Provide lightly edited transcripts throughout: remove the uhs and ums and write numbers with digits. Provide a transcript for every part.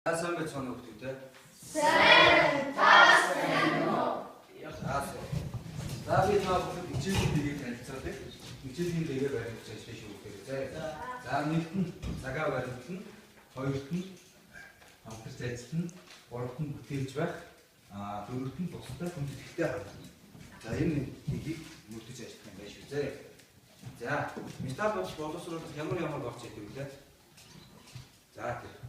Сайн байцгаана уу хүүхдүүд? Сайн тасна уу? За би та бүхэнд хичээлийн дэгийг танилцуулъя. Хичээлийн дэгээ баримтж ажиллаж шүүхтэй. За нэгт нь цагаа баримтна, хоёрт нь хамтарч ажиллана, гуравт нь бүтээж байх, дөрөвт нь бусдад хүндэтгэхтэй харна. За энэ дэгийг мөрдөж ажиллах юм байна шүү зэ. За метал боловсруулах ямар болч идэв үлээ. За тэр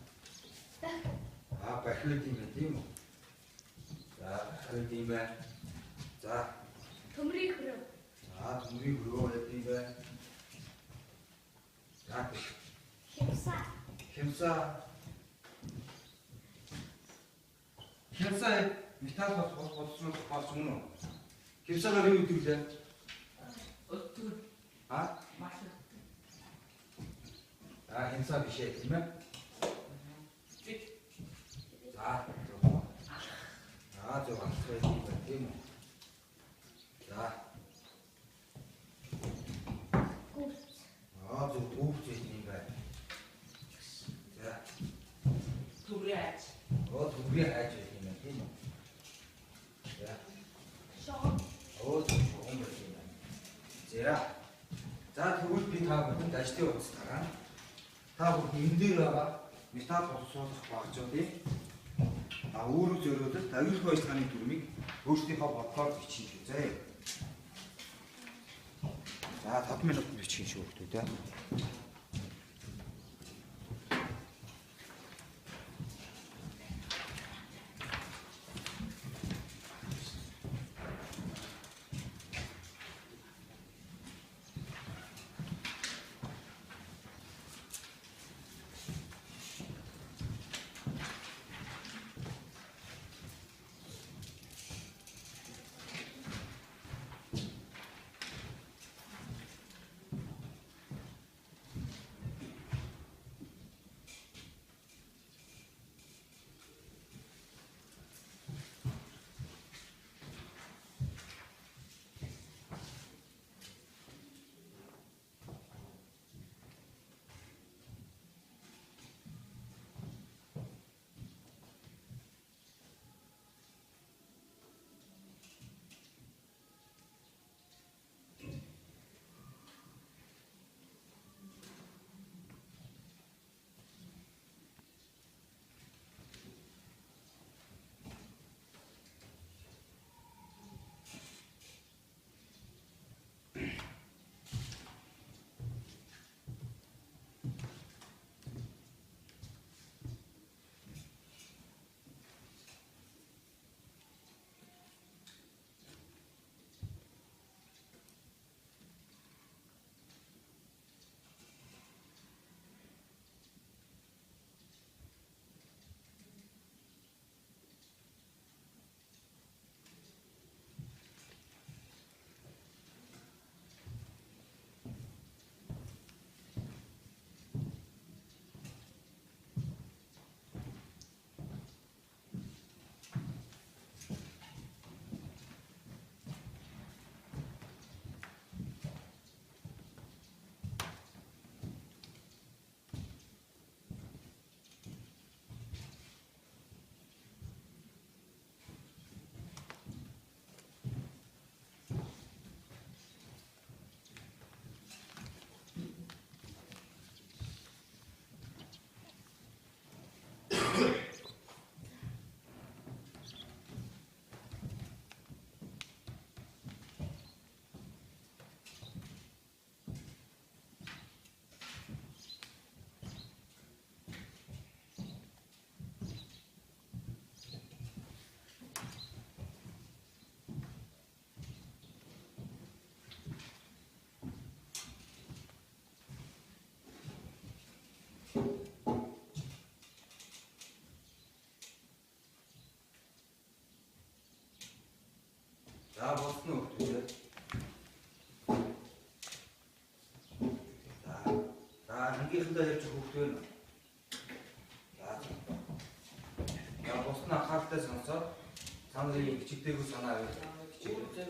бахилд юм тийм үү? За бахилд юм байна. За Төмрийн хөрөө. За төмрийн хөрөө гэдэг юм байна. За Хямсаа. Хямсаа метал боловсруулах болж мөн үү? Хямсаагаар юу гэдэг вэ? Өтгөр. Маш өтгөр. Хямсаа биш ээ тийм ээ? зөв анхаарал юм байна тийм үү? За. Зөв гүвч юм байна. За. Төмрийн хайж. Төмрийн хайж юм байна тийм үү? За. Шогон. Зөв шогон байх юм байна. За тэгвэл би та бүхэнд ажлын утас тараа. Та бүхэн энэ дээр байгаа метал боловсруулах багжуудын өөрөөр зөвлөлд аюулгүй ажиллагааны дүрмийг өөрсдийнхөө бодлоор бичих шүү зэ. За 5 минут бичих шүү хүүхдүүд ээ. За болсон уу хүүхдүүд? За ангийнхандаа ярьж хүүхдүүд нь. За босно анхааралтай сонсоод санарын хичээдэггүй санаа авъя. Зөвлөлттэй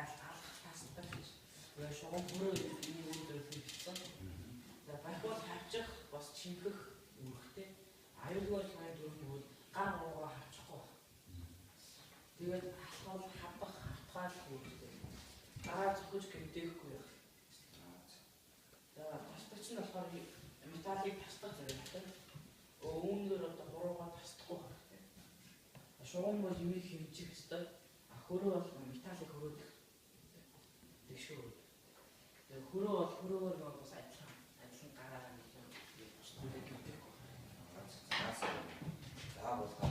алах тастай гэж. Шогон бүрөө зөвлөлт хийсэн. За бахиул хавчих бас чимхэх үүрэгтэй. аюулгүй сайн дөрвөн гар руугаа харчихгүй. Тэгээд асуул хадах хатгаал үүртэй. Дараа зөвхөж гэмтээхгүй байх. За тасдагч нь болохоор металлыг тасдах зэрэгтэй. Үүнээр одоо хуруугаа тасдахгүй хэрэгтэй. Шугам бол юмыг хэмжих ёстой. Хөрөө бол металлыг хөрөөдөг. Тэгшүү. Тэгээд хөрөө бол хөрөөгөр нэг бас адилхан гараараа нэг юм бусдыг гэмтээхгүй. За болоо.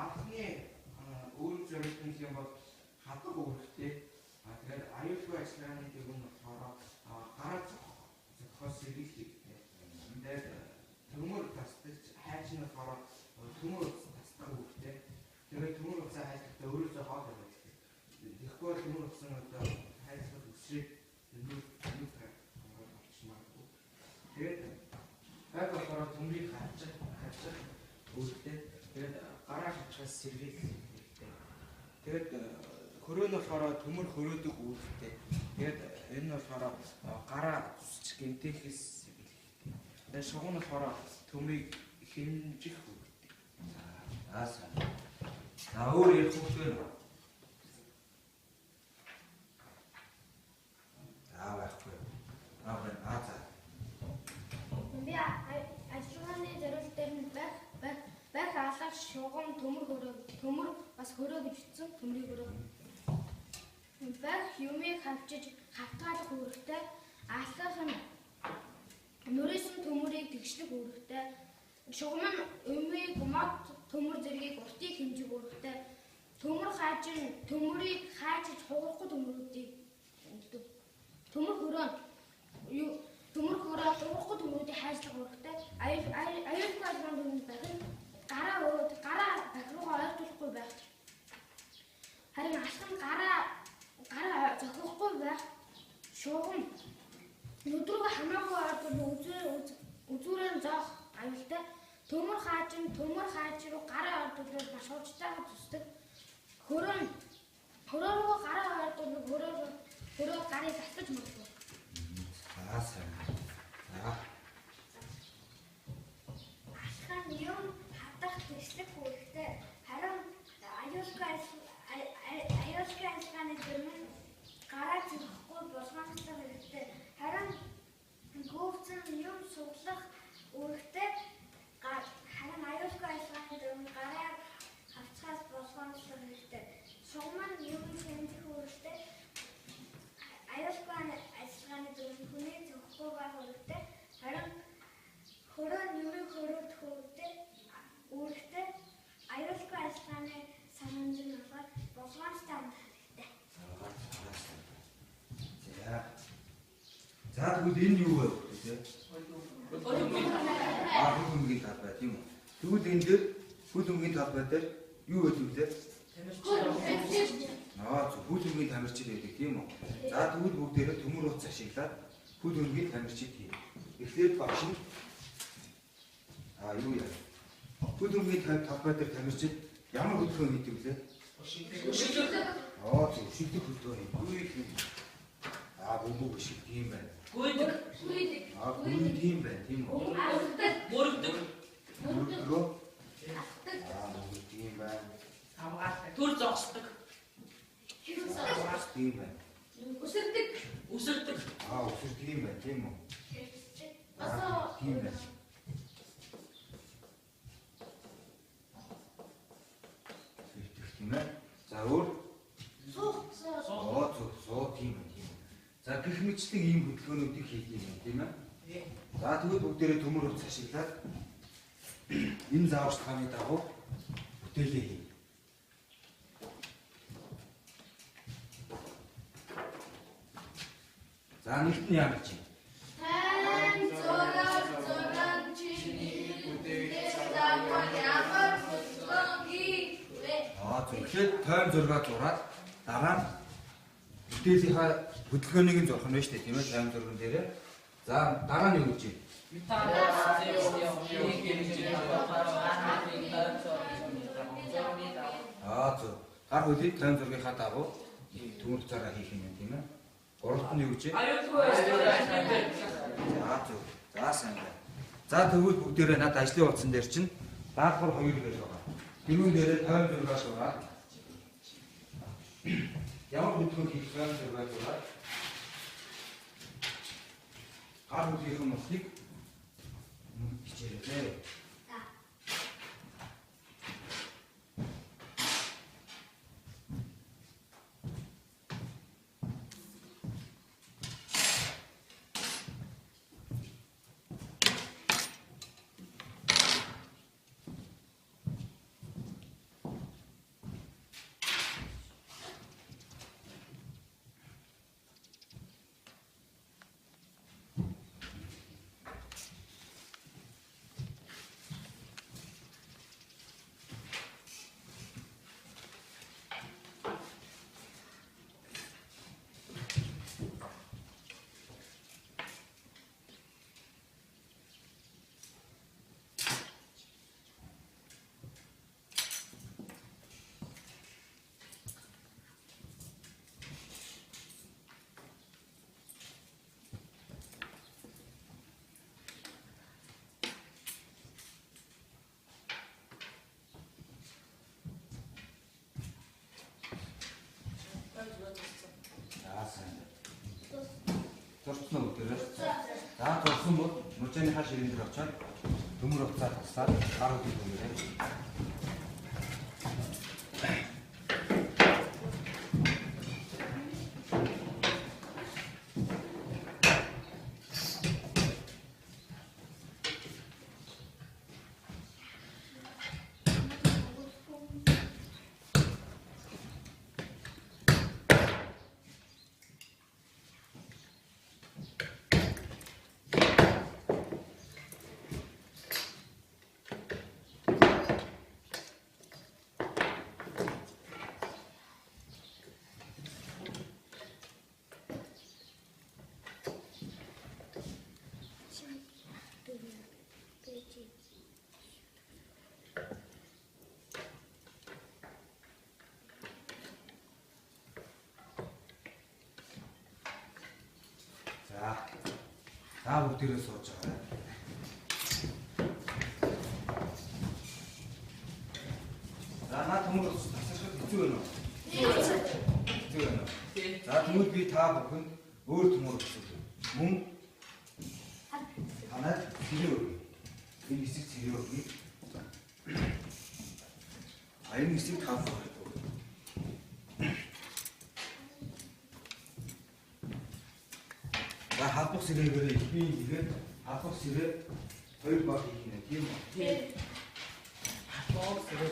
Анхны үйл зорилго юм бол хатаг үүрэгтэй. Тэгэхээр аюулгүй ажиллагааны дүрм болохоор гараа зохиос сэргийлэх. Тэгээд төмөр тасдагч хайж нь болохоор төмөр тасдаг үүрэгтэй. Тэгээд төмөр уцаа хайжлахдаа өөрөөсөө хоод байдаг. Тэгэхгүй төмөр уцаа одоо хайжлах үсрэг нүд болчихмааргүй. Тэгээд яг болохоор төмрийг хайж үүрэгтэй. Тэгээд гараа хачаас сэргийлэх хэрэгтэй. Тэгээд хөрөө нь болохоор төмөр хөрөөдөг үүрэгтэй. Тэгээд энэ нь болохоор гараа зүсч гэмтээхээс сэргийлэх. Тэгээд шугам нь болохоор төмрийг хэмжих үүрэгтэй. За өөр ярих хүмүүс байна. За байхгүй. За. Би ажлын зорилт дээр нь байх алга шугам төмөр бас хөрөө гэж утсан төмрийг хөрөө. Байх юмыг хавчиж хавтгаалах үүрэгтэй. Алхах нь нөрөөсөн төмөрийг тэгшлэх үүрэгтэй. Шугам нь өмийг мод төмөр зэргийг уртыг хэмжих үүрэгтэй. Төмөрийг хаажиж хугарахгүй төмөрүүдийг төмөр хөрөө хугарахгүй төмөрүүдийг хайжлах үүрэгтэй. Аюулгүй ажиллагааны дүрмэнд байх нь гараа бахируугаа ойртуулахгүй байх. Харин алхам гараа зохиохгүй байх. Шугам өдрөөгөө хамаагүй ойртуулж үзүүрээр зоох аюултай. Төмөр хааж руу гараа ойртуулж маш хурцтайгаар зүсдэг. Хөрөө руу гараа ойртуулж хөрөө гарыг тасдаж магадгүй. За сайн. Алхам юм хадах төслөх үүрэгтэй. Харин аюулгүй ажиллагааны дүрмэнд гараа зөрөхгүй болгоомжтой хэрэгтэй. Харин гүйцэн юм суглах үүрэгтэй. Харин аюулгүй ажиллагааны дүрмэнд гараа хавцгаас болгоомжтой хэрэгтэй. Шугам нь юм хэмжих үүрэгтэй. Аюулгүй ажиллагааны дүрмэнд хүний зөрөхгүй байх үүрэгтэй. Харин хөрөө нэмийг хөрөөдөх үүрэгтэй. Аюулгүй ажиллагааны санамж нь болохоор болгоомжтой амт хэрэгтэй. За тэгвэл энэ юу вэ? Хөдөлмөрийн талбай тийм үү? Тэгвэл энэ дээр хөдөлмөрийн талбай дээр юу байдаг вэ? Хөдөлмөрийн тамирчин байдаг тийм үү? За тэгвэл бүгдээрээ төмөр утас ашиглаад хөдөлмөрийн тамирчин тийм. Эхлээд багш нь юу яа? Хөдөлмөрийн талбай дээр тамирчин ямар хөдөлгөөн хийдэг вэ? Өшөглөг. Өшөглөг хөдөлгөөн. Юу юм? Бөмбөг өшөглөг юм байна. Гүйдэг. Гүйдэг юм байна тийм үү? Мөрөгдөг. Мөрөгдөг юм байна. Хамгаалдаг. Төр зогсдог. Тийм байна. Үсэрдэг. Үсэрдэг. Өсөрдөг юм байна тийм үү? Тийм байна. За өөр суу тийм үү. За гэх мэтлэг ийм хөдөлгөөнүүдийг хийх юм тийм ээ. За тэгвэл бүгдээрээ төмөр утас ашиглаад энэ зааварчилгааны дагуу бүтээлээ хийнэ. За нэгт нь яа гэж юм? Тань зураг чиний бүтээлээ заавал ямар хөдөлгөөн хийвэ? Тэгэхээр тойм зураг зураад дараа нь бүтээлийнхаа хөдөлгөөнийг зурх нь шүү дээ тийм ээ тойм зурган дээрээ. За дараа нь юу гэж юм? Гар хөлийг тойм зургийнхаа дагуу төмөр цараа хийх юм тийм ээ. Гуравт нь юу гэж? Аюулгүй ажиллагааны За сайн байна. За тэгвэл бүгдээрээ над ажлын утсан дээр чинь даалгавар 2 гэж байгаа. Тэрүүн дээрээ 56-аас ураад ямар хөдөлгөөн хийх 56-аас ураад гар бүлийнхэн мөсийг хичээлээ. Зурцсан бүгдээрээ. За зурсан бол мужааны хаа ширэн дээр очоод төмөр уцаар тасаад гар хөдөлгөөн төмөрөө. За бүгдээрээ сууж байгаа. За наа төмөр тасалхад хэцүү байна уу? Хэцүү байна уу? За тэгвэл би та бүхэнд өөр төмөр өгсөн. Мөн танад цэрэг өгье. Энэ хэсэг цэрэг өгье. Энэ хэсэг та бүхэнд халбах сэрээгээр ихний игээд халбах сэрээ 2 баг хийх нэ тийм үү? Тийм. Халбах сэрээ.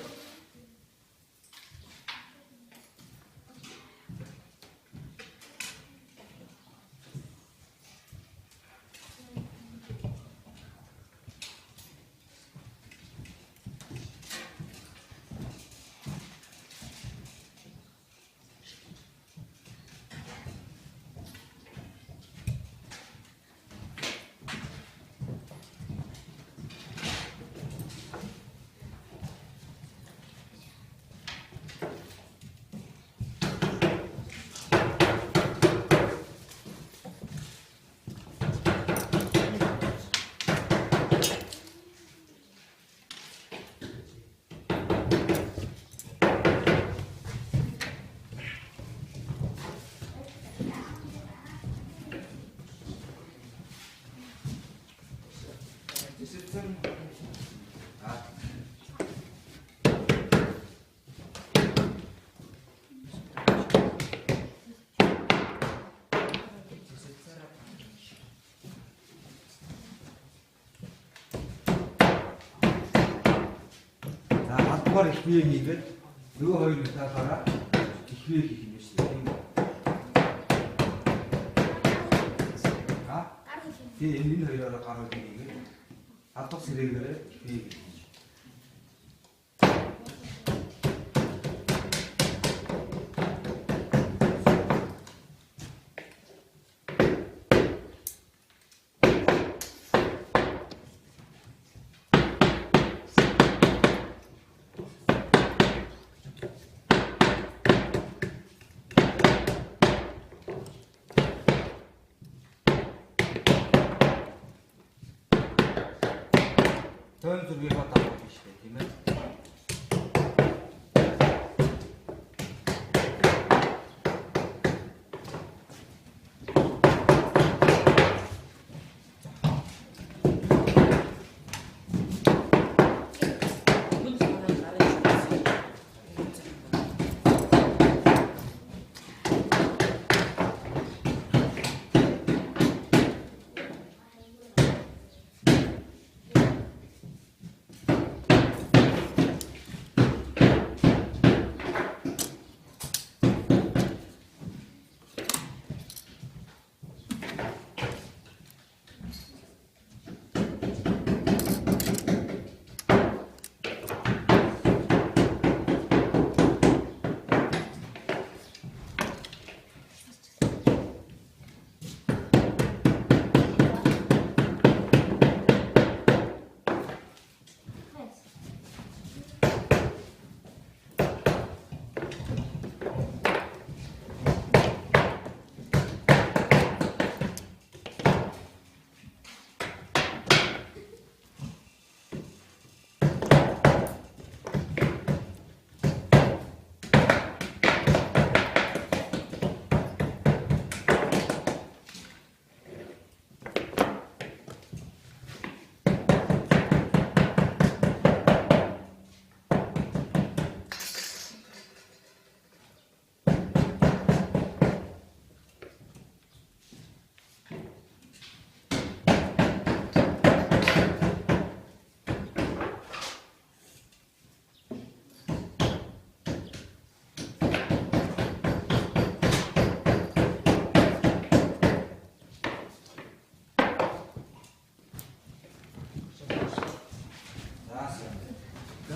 Халбахаар ихвээ хийгээд нөгөө хоёр талаараа ихвээ хийх юм шүү дээ. Тэгээ энэ хоёроо гар хөдлөгийг хийгээд халбах сэрээгээр ихвээ хийх. тойм зургийнхаа давуу биш үү тийм ээ.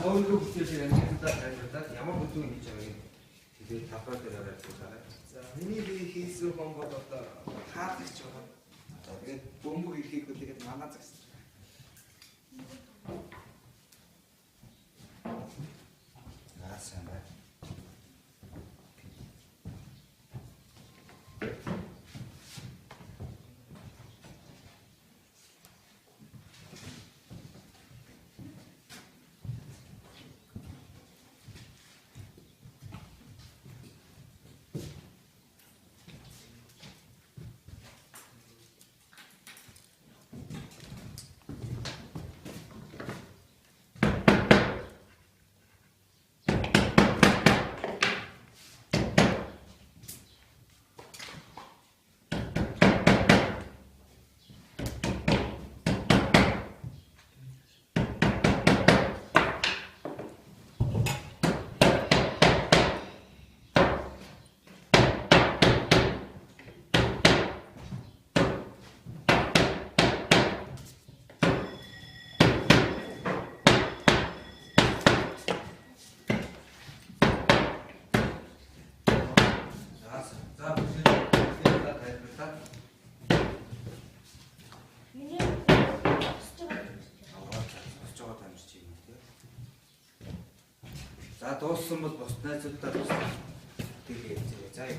Өөрөөр хэлбэл амьдтаа тайлбарлаад ямар бүдүүн хийж байгааг тэгээд тавхар дээр харуулдаг. За миний би хийсэн хүн бол одоо хаалагч байгаа. Тэгээд бөмбөг ирэхийг үлээгээд манаа загсан. Наасан бай. За бүлээн тайлбарлаад Миний өсч байгаа тамирч юм тийм. За дууссан бол бос найзуудаа тэгээд за яа.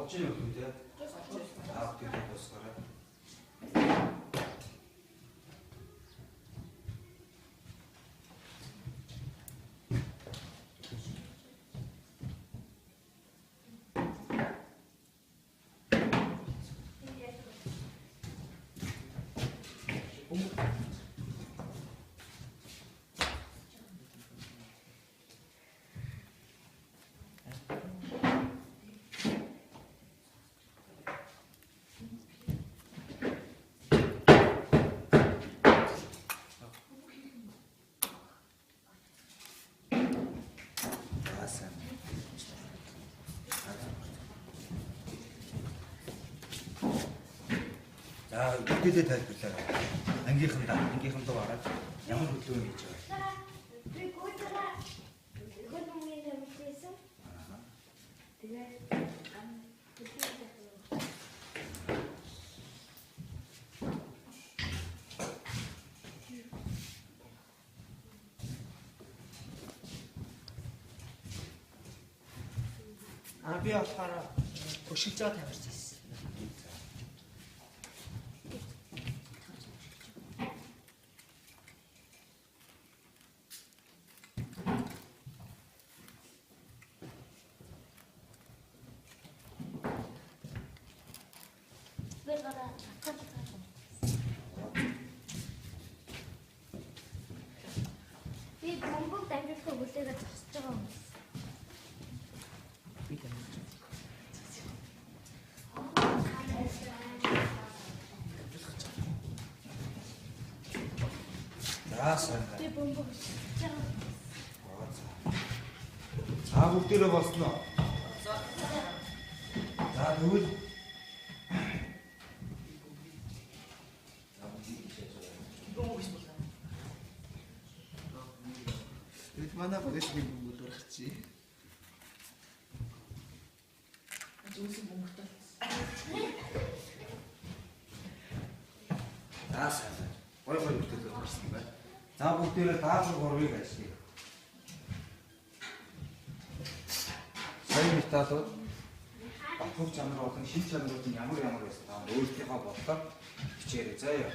болж ийн үү те. Тэгээд тусгаараа. За бүтээдээ тайлбарлаа. Ангийнхандаа хараад ямар хөдөлгөөн хийж байгаа. Би гүйцээрээ хөлбөмбөгийн тэмцээсэн. Тэгээд би болохоор хөшигжөө тавьчихсан. би бомбог дамжуулах хүлээгээ зогсож байгаа юм. Би тамирч. Яасан. Би бомбог хийж байгаа. За бүгдээрээ болсноо. За тэгвэл Бид манай багшийн бөмбөг дурахчи. Зүйлс бөмбөгтэй. яасан. Гой бүтээлээ гарсан байна. За бүгдээрээ даалгавар гурвыг ашиглая. Сайн металлууд батлуур чанар болон шил чанарууд нь ямар байсан та өөрсдийнхөө бодлоор хичээрээ заяа.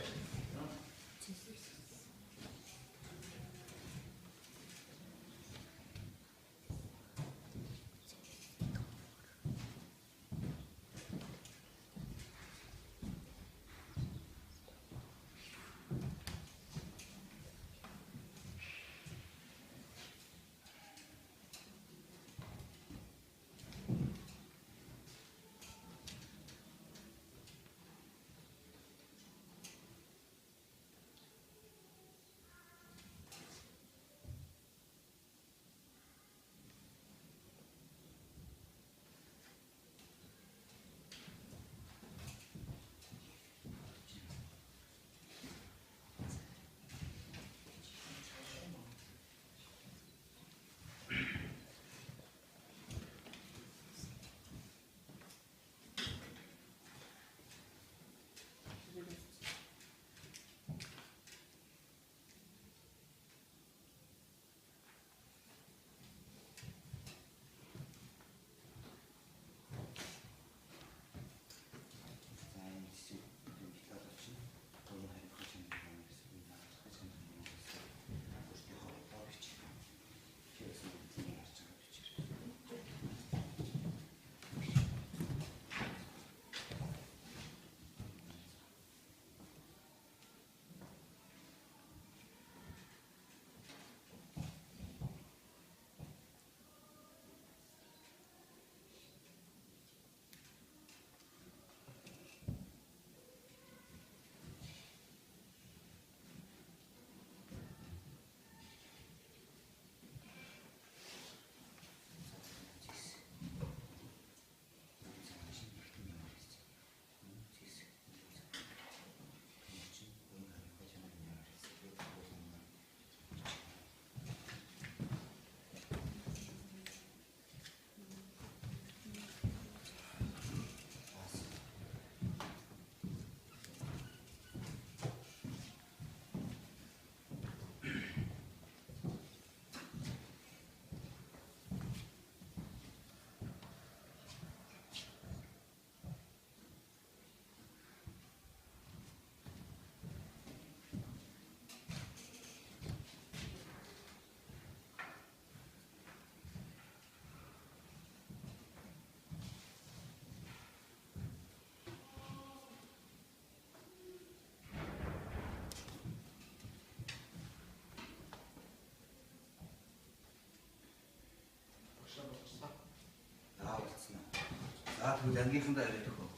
тэгвэл ангийнхандаа яриад өгөх.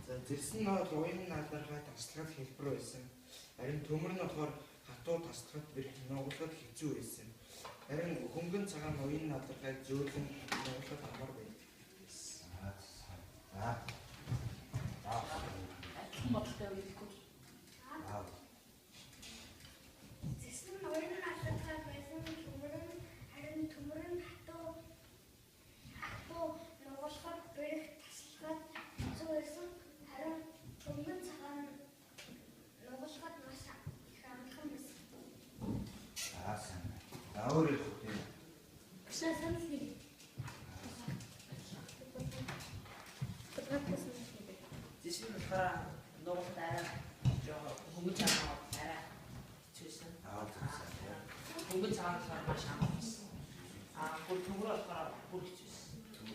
За зэрсэн нь уян наалдархай таслахад хэлбэр байсан. Харин төмөр нь болохоор хатуу таслахад нугалахад хэцүү байсан. Харин хөнгөн цагаан уян наалдархай зөөлөн нугалахад амар байдаг. Модтой үеихгүй. Зэсэн нь уян наалдархай байсан. Төмөр нь хатуу нугалахад бэрх таслахад хэцүү байсан. Харин хөнгөн цагаан нугалахад маш их амархан байсан. Өөр их үү? Кшасан ли? Зэшин болохоор нугалахад арай жоо хөнгөн цагаан арай чийсэн. Хөнгөн цагаан болохоор маш амархан. Бүр төмөр болохоор бүр хичээсэн.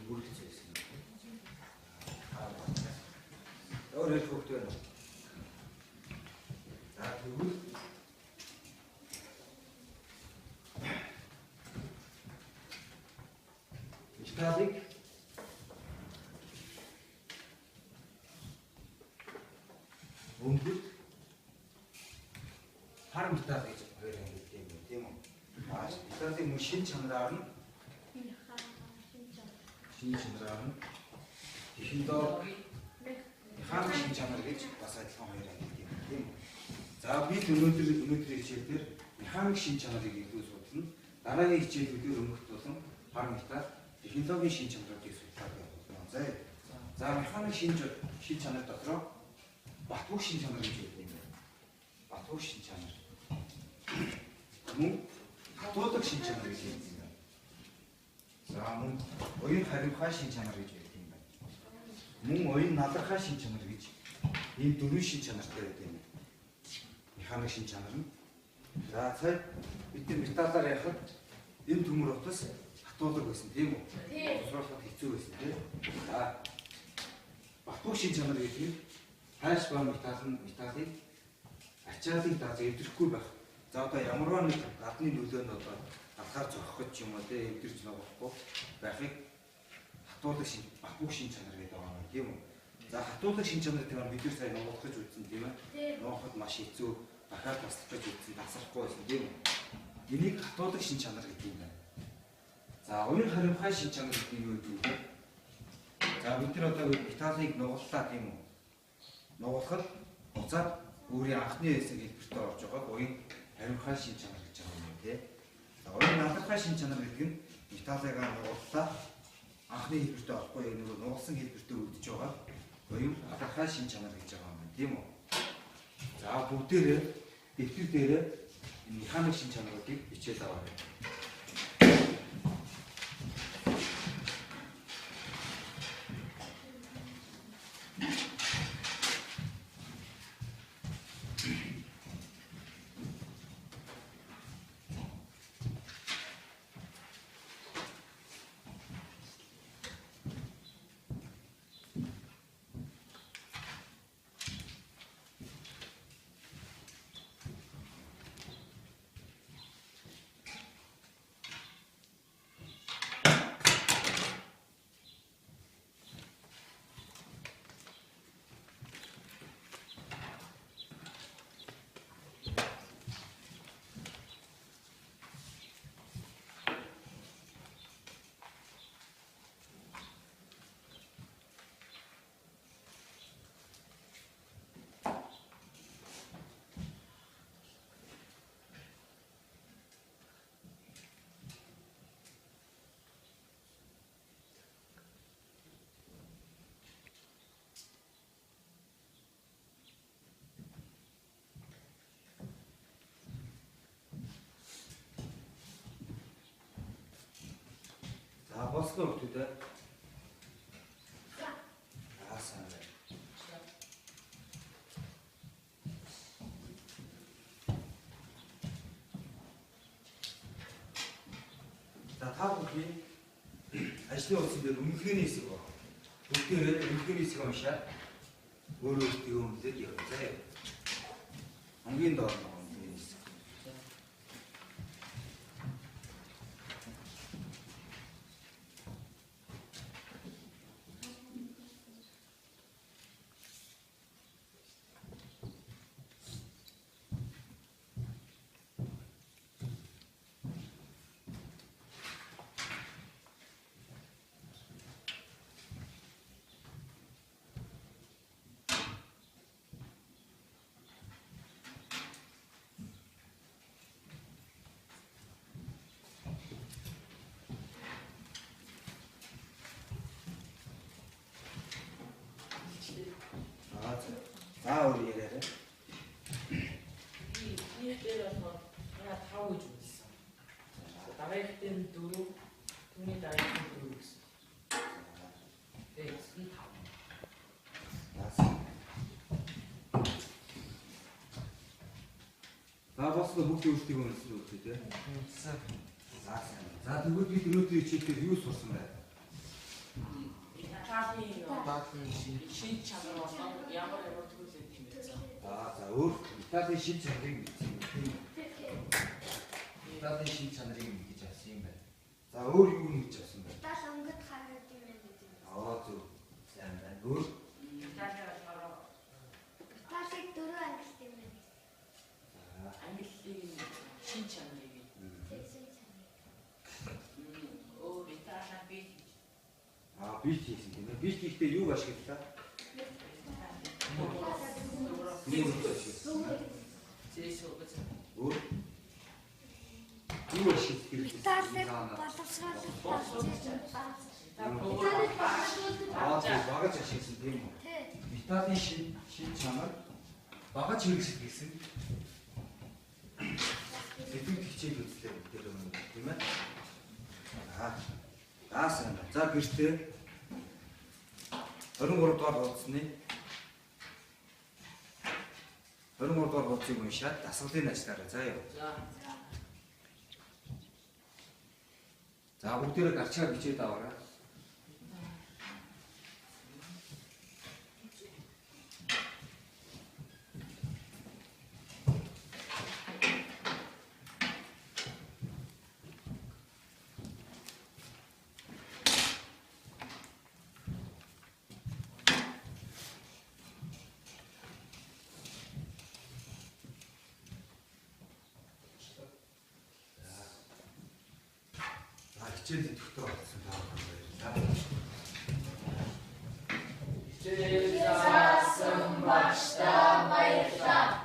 Бүр хичээсэн. Өөр их хөвгтэй байна. За тэгвэл Италик өнгөд харамтай гэж хоёр ангид юм тийм үү? Италик мөн шин чанараар нь ихэндээ хаан шин чанар гэж бас адилхан хоёр ангид юм тийм үү? За бид өнөөдрийн хичээлээр хаан шин чанарыг илүү судлана. Дараагийн хичээлүүдээр өнгөт болон харамтай технологийн шин чанаруудыг судлаад явах болно. За механик шин чанар дотроо батбог шин чанар гэж байдаг юм байна. Батбог шин чанар. Мөн хатуудаг шин чанар гэж байдаг юм байна. За мөн уян харимхай шин чанар гэж байдаг юм байна. Мөн уян надархай шин чанар гэж энэ дөрвөн шин чанартай байдаг юм. Механик шин чанар нь. За цай бид металлаар яхад энэ төмөр утас хатуудаг байсан тийм үү? Тийм. Усруулахад хэцүү байсан тийм. За батбог шин чанар гэдэг нь хайш ба металлыг ачаалыг дааж эвдрэхгүй байх. За одоо ямарваа нэг гадны нөлөөнд одоо алхаар зогсох ч юм уу тийм эвдэрч ногохгүй байхыг хатуудаг шин батбог шин чанар гэдэг байгаа юм тийм үү? За хатуудаг шин чанар гэдэг нь бид нар сайн ногоох гэж үзсэн тийм ээ. Ногооход маш хэцүү дахиад таслах гэж үзсэн тасрахгүй байсан тийм үү? Энийг хатуудаг шин чанар гэдэг юм байна. За уян харимхай шин чанар гэдэг нь юу гэдэг вэ? За бид нар одоо металлыг нугаллаа тийм үү? Нугалахад буцаад өөрийн анхны хэсэг хэлбэртээ орж байгаа уян харимхай шин чанар гэж байгаа юм тийм. За уян надархай шин чанар гэдэг нь металлыг нугаллаа анхны хэлбэртээ орохгүй яг нэг нугалсан хэлбэртээ үлдэж байгаа уян надархай шин чанар гэж байгаа юм тийм үү? За бүгдээрээ дэвтэр дээрээ энэ механик шин чанаруудыг бичээд аваарай. Босгоо өгтүүдээ. Сайн байна. За та бүхэн ажлын утсан дээр үнэлгээний хэсэг байна. Бүгдээрээ үнэлгээний хэсэг уншаад өөрөө өөртөө үнэлээд явъя. Хамгийн доор нь үнэлгээний хэсэг. өөр яриараа. Ийм дээр болохоор яа 5 гэж үзсэн. Дараагын 4, түүний дараагын 4 гэсэн. Тэгсэн 5. За бослоо бүгд өөрсдийг үнэлсэн үү тий. Үнэлсэн. За тэгвэл бид өнөөдрийн хичээлээр юу сурсан бэ? Италийн шин чанар болон ямар төлөвлөлт юм бэ? За өөр Италийн шин чанарыг мэдсэн юм тийм. Италийн шин чанарыг мэдэж авсан юм байна. За өөр юу мэдэж авсан бэ? Итали өнгөт хараад юм байна. Зөв. Сайн байна. Өөр Италиг 4 ангилт юм байна. Английн шин чанарыг бич хийсэн тийм ээ. Бич хийхдээ юу ашиглалаа? Юу ашигласан? Өөр юу ашиглах Италиг боловсруулах багаж ашигласан тийм үү? Италийн шин чанар багаж хэрэгсэл гэсэн. Сэтгэл хичээл үзлээ гэдэг юм тийм ээ. Сайн. За гэртээ 23 дугаар болцсны 23 дугаар болцыг уншаад дасгалын ажлаараа заяа. За бүгдээрээ гарчгаа бичээд аваарай. Хичээлийн төгтөө болсон байна. Хичээл заасан багштай баярлалаа.